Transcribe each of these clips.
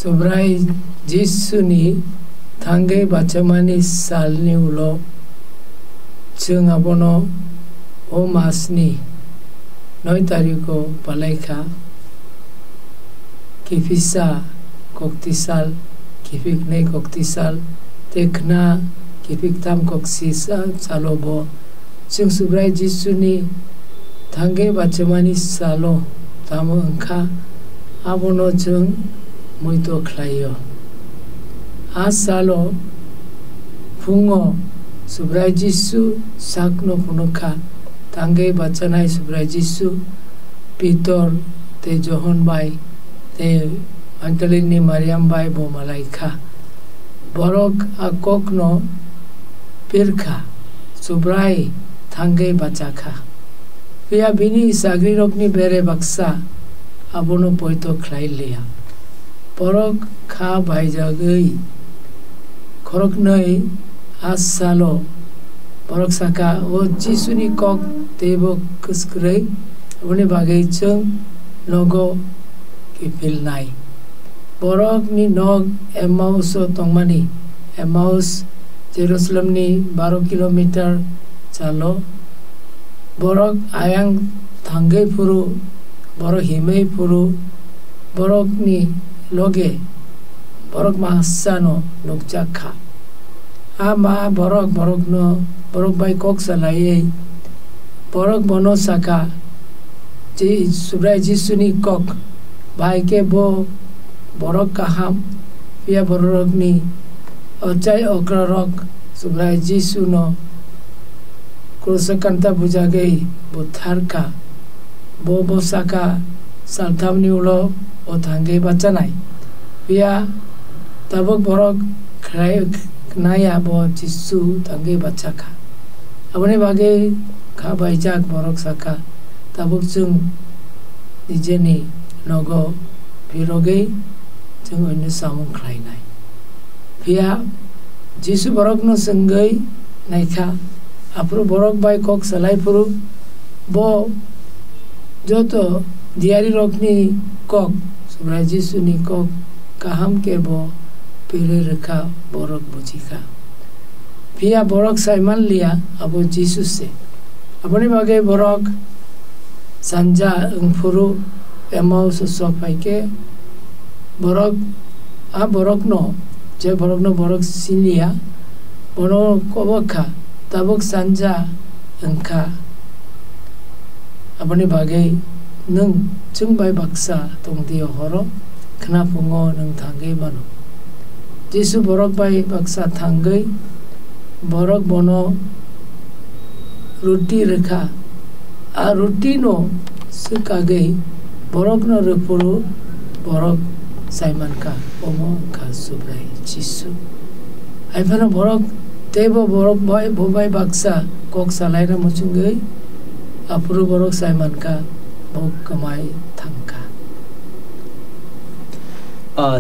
Sobrai Jisuni Tangge Bacamani Salni Ulo Chung Abono O Masni Noi Tariko Palaika Kifisa Koktisal Kifik Ne Koktisal Tekna Kifik Tam Koksisa Salobo Chung Sobrai Jisuni Tangge Bacamani Salo Tamu Engka Abono Chung Muito Klayo Asalo Fungo Sobrai Jisu Sakno Punuka Tangge Bacanai Sobrai Jisu Pitor Te Johon Bai Te Antalini Mariam Bai Bo Malaika Borok Akokno Pirka Sobrai Tangge Bacaka Pia Bini Sagri Rokni Bere Baksa Abono Poito Klailia Borok Ka Baijagui Korok Noi Asalo Borok Saka O Jisuni Kok Tebo Kuskrei Abone Bagai Chung Logo Kipil Nai Borok Ni Nog Emmaus O Tongmani Emmaus Jerusalem Ni 12 kilometer Chalo Borok Ayang Tangge Puru Borok Himei Puru Borok Ni Loge Borok Mahasano Nukjaka Ama Borok no Borok Bai Kok Salai Borok Bono Saka Sobrai Jisuni Kok Bai Ke Bo Borok Kaham Pia Borok Ni Ochai Okrarok Sobrai Jisuno Krusakanta Bujagei Butharka Bo Saka Saltam Ni Ulo O Tangge Bacanai Pia Tabok Borok Knaya Bo Jisu Tangge Bacaka Abone Bagai Ka Baijak Borok Saka Tabok Chung Nijeni Nogo Piroge Chung Onyu Samung Klainai Pia Jisu Borok no Sengai Naika Apro Borok Bai Kok Salai Puru Bo Joto Diari Rokni Kok Sobrai Jisuni Kok Kaham ke bo Pire Rekha Borok Bujika Pia Borok Saiman Lia Abo Jisu se Abone Bagai Borok Sanja Engpuru Emmaus Sopai ke Borok Borok no Je Borok no Borok Sinia Bono Koboka Tabok Sanja Engka Abone Bagai Nung Chungbai Baksa Tongdio Horo Kena Pungo Nung Tangge Manu Jisu Borok Bai Baksa Tangge Borok Bono Ruti Rekha A Ruti no Sukage Borok no Repuru Borok Saiman Ka Omo Ka Sobrai Jisu Aifana Borok Tebo Borok Bai Bobai Baksa Kok Salaira Muchungai Apuru Borok Saiman Ka Bo Kamai Tangka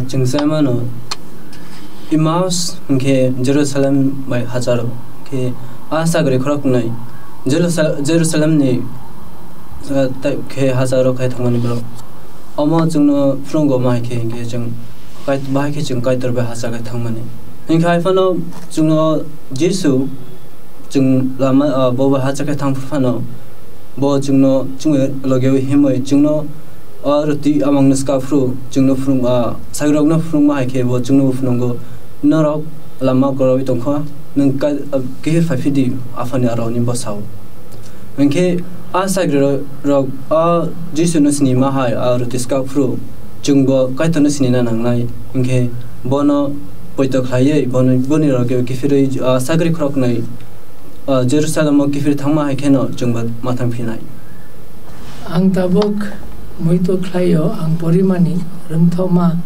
Chung Saimano Emmaus Ke Jerusalem Bai Hazaro Ke Asagre Krok Nai Jerusalem Ni Ke Hazaro Kai Tangani Bro Omo Jungno Frungo Mai Ke Jung Kai Bai Ke Jung Kai Terbe Hasaga Tangmani In Kai Fano Jungno Jisu Jung Lama Boba Hasaga Tangfano Bo Jungno Jung Loge Himoi Jungno Ruti among the Scafru Jungno from Sagrogno from my cave or Jungno Fungo Norok Lama Gorovitonka Nunka gave 50 Afania around in Bossau. When K Asagro Rog Jesus Nimahai out of the Scafru Jumbo Kaitanis Ninanai in K Bono Poito Claye Boni Roge Kifiri Sagri Kroknai Jerusalem Kifir Tama I cannot Jumbo Matampinai Ang Tabuk Muito Klayo Ang Porimani Rumthoma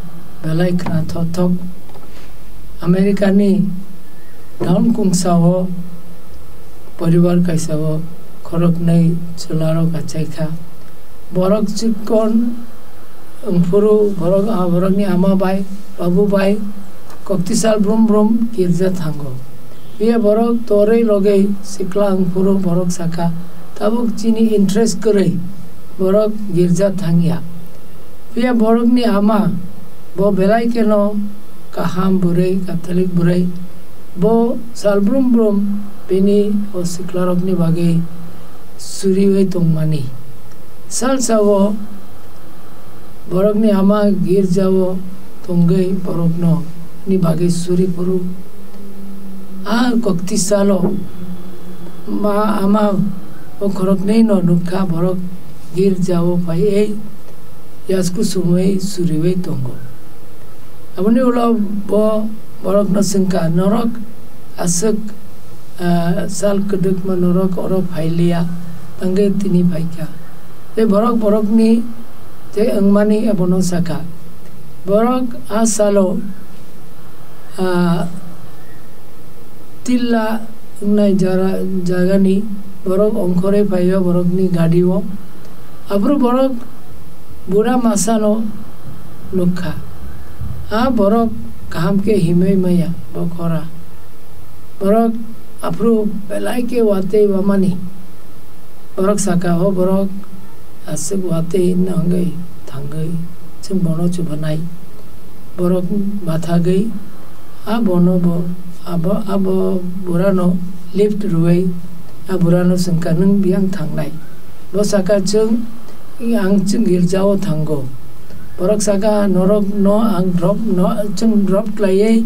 Belai Kna Thotok Amerikani Down Kungsawo Poribar Kaisawo Korok Nei Chularo Kacheka Borok Chikon Angpuru Borok ni Ama Bai Babu Bai Koktisal Brum Brum Girja Thango Pia Borok Tore Loge Sikla Angpuru Borok Saka Tabuk Chini Interest Kore Borok Girja Thangya Pia Borok ni Ama bo belai keno kaham burai Katolik burai bo salbrum brum bini o siklarok ni bagai suri wei tongmani sal sawo borok ni ama gir jawo tongai borok no ni bagai suri puru kokti salo ma ama o khorok nei no nukha borok gir jawo pai ei yasku sumai suri wei tongo aboni ulo bo borok no singka norok asuk sal keduk ma norok oro phailia tangai tini phaika te borok ni te angmani abono saka borok asalo tilla ngai jaga ni borok ongkore phayo borok ni gadiwo abru borok bura masano nukha borok kaham ke himei maya bokora borok apru belai ke wate wamani borok saka ho borok asuk wate nangai thangai chung bono chu banai borok matha gai bono bo abo burano lift ruwei burano sangka nung biang thangnai bo saka chung ang chung girjao thango borok saka norok no ang drop no chung drop klai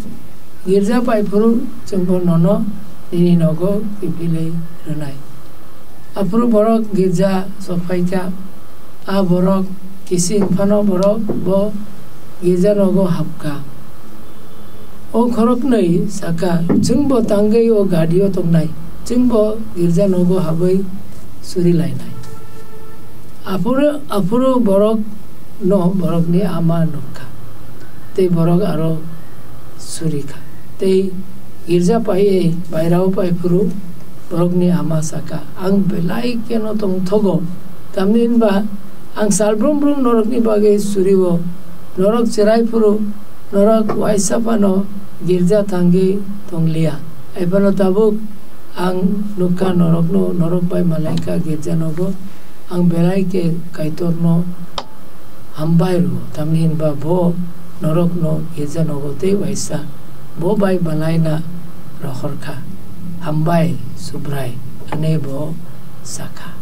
girja pai puru chung bo nono nini nogo ipile runai apru borok girja sofaika borok kising phano borok bo girja nogo hapka o khorok nei saka chung bo tangai o gadio tongnai chung bo girja nogo habai suri lainai apuru borok no borok ni ama nukha te borok aro suri kha te girja pai bairao pai puru borok ni ama saka ang belai keno tong thogo tamnin ba ang salbrum brum norok ni bage suriwo norok cherai puru norok waisapano girja thangi tonglia aipano tabuk ang nukha norok pai malaika girja nogo ang belai ke kaitor no hambai ru tamnin ba bo norok no girja nogo te waisa bo bai balaina rohorkha hambai subrai ane bo saka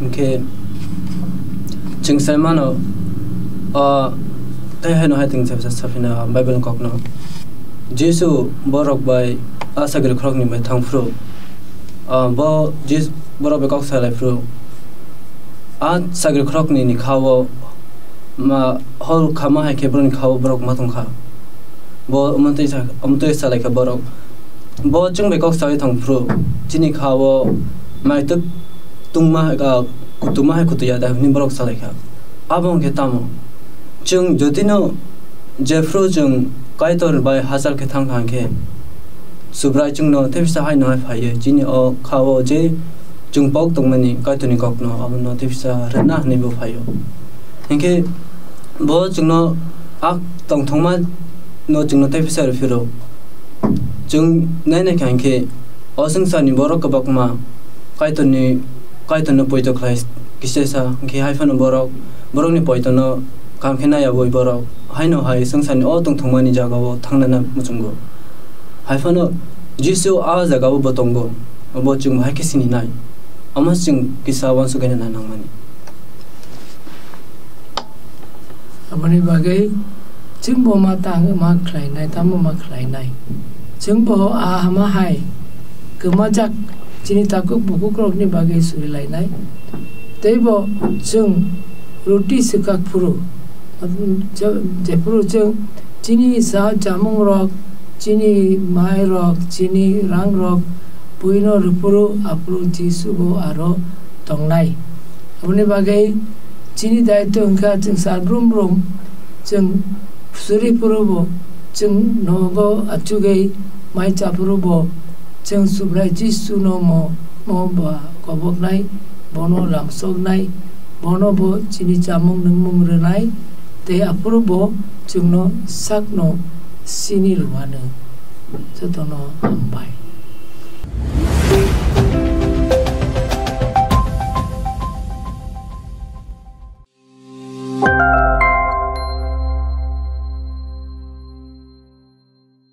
okay chung salmano tay hai no hai ting safina bible kok no jesu borok bai asagir khrok ni bai thangfru bo jes borok bai kok salai fru sagir khrok ni khawo ma hol khama hai ke bron khawo borok ma tong kha bo amtei salai ka borok bo chung bai kok sai thangfru chini khawo mai tuk tungma ga kutuma hai kutuya da ni borok salai kha abong ke tamo chung jotino jefro chung kaitor bai hasal ke thang ke subrai chung no tepsa hai no phai jini o khawo je chung pok tongmani kaitoni kok no amno tepsa rena ne bo phayo henke bo chung no ak tong thongma no chung no tepsa refiro chung nai kan ke osung sa ni borok ka bakma kaitoni poito class kisesa ke hai fan borok ni poito no kam khena ya boi borok haino hai sangsan o tong thongmani jaga o thangnana muchungo haifano jisu a jaga o botongo bo chung hai kisini nai amas chung kisa wan su gena nangmani amani bagai chung bo ma tang ma khlai nai tam ma khlai nai chung bo a ma hai kemajak chini takuk buku krok ni bagai suri lai nai teibo chung roti sekak puru jepuru chung chini sa jamung rok chini mai rok chini rang rok puino rupuru apuru jisu go aro tongnai abuni bagai chini daito engka chung salbrum brum chung suri puru bo chung nogo achugai mai chapuru bo chung subrai jisu no mo ba kobok nai bono langsog nai bono bo chini chamung nungmung renai te apuru bo chung no sak no sini luane sotono ambai